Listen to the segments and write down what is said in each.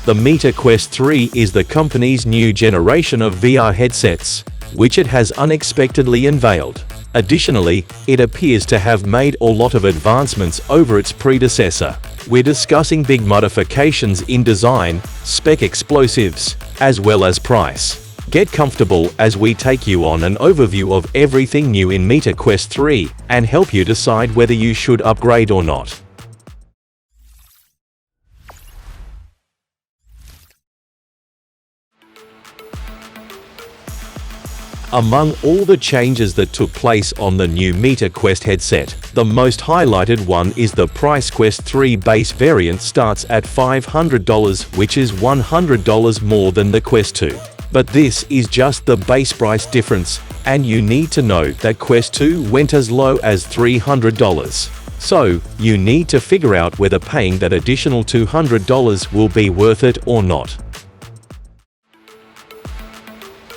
The Meta Quest 3 is the company's new generation of VR headsets, which it has unexpectedly unveiled. Additionally, it appears to have made a lot of advancements over its predecessor. We're discussing big modifications in design, spec explosives, as well as price. Get comfortable as we take you on an overview of everything new in Meta Quest 3 and help you decide whether you should upgrade or not. Among all the changes that took place on the new Meta Quest headset, the most highlighted one is the price. Quest 3 base variant starts at $500, which is $100 more than the Quest 2. But this is just the base price difference, and you need to know that Quest 2 went as low as $300. So, you need to figure out whether paying that additional $200 will be worth it or not.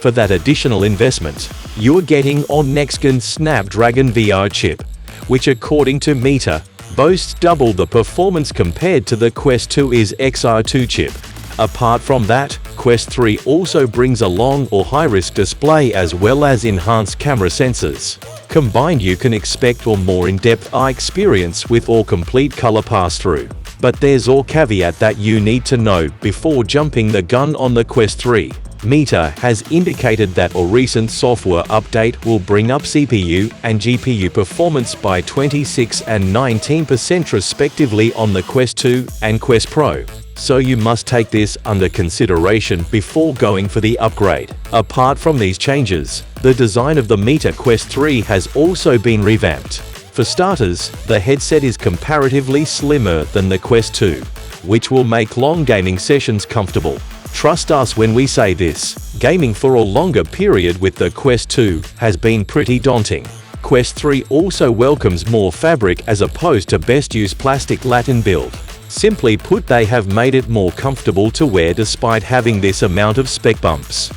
For that additional investment, you're getting a next-gen Snapdragon VR chip, which according to Meta, boasts double the performance compared to the Quest 2's XR2 chip. Apart from that, Quest 3 also brings a long or high-risk display as well as enhanced camera sensors. Combined, you can expect a more in-depth eye experience with a complete color pass-through. But there's a caveat that you need to know before jumping the gun on the Quest 3. Meta has indicated that a recent software update will bring up CPU and GPU performance by 26% and 19% respectively on the Quest 2 and Quest Pro. So you must take this under consideration before going for the upgrade. Apart from these changes, the design of the Meta Quest 3 has also been revamped. For starters, the headset is comparatively slimmer than the Quest 2, which will make long gaming sessions comfortable. Trust us when we say this, gaming for a longer period with the Quest 2 has been pretty daunting. Quest 3 also welcomes more fabric as opposed to best-use plastic Latin build. Simply put, they have made it more comfortable to wear despite having this amount of spec bumps.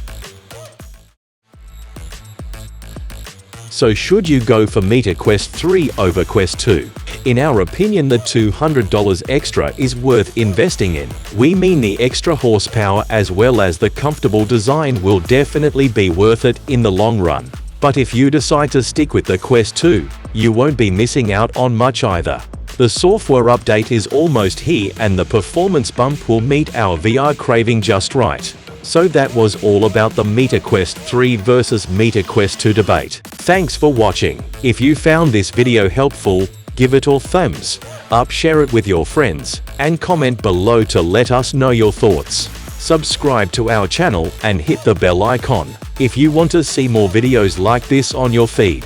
So should you go for Meta Quest 3 over Quest 2? In our opinion, the $200 extra is worth investing in. We mean the extra horsepower as well as the comfortable design will definitely be worth it in the long run. But if you decide to stick with the Quest 2, you won't be missing out on much either. The software update is almost here and the performance bump will meet our VR craving just right. So that was all about the Meta Quest 3 versus Meta Quest 2 debate. Thanks for watching. If you found this video helpful, give it a thumbs up, share it with your friends, and comment below to let us know your thoughts. Subscribe to our channel and hit the bell icon if you want to see more videos like this on your feed.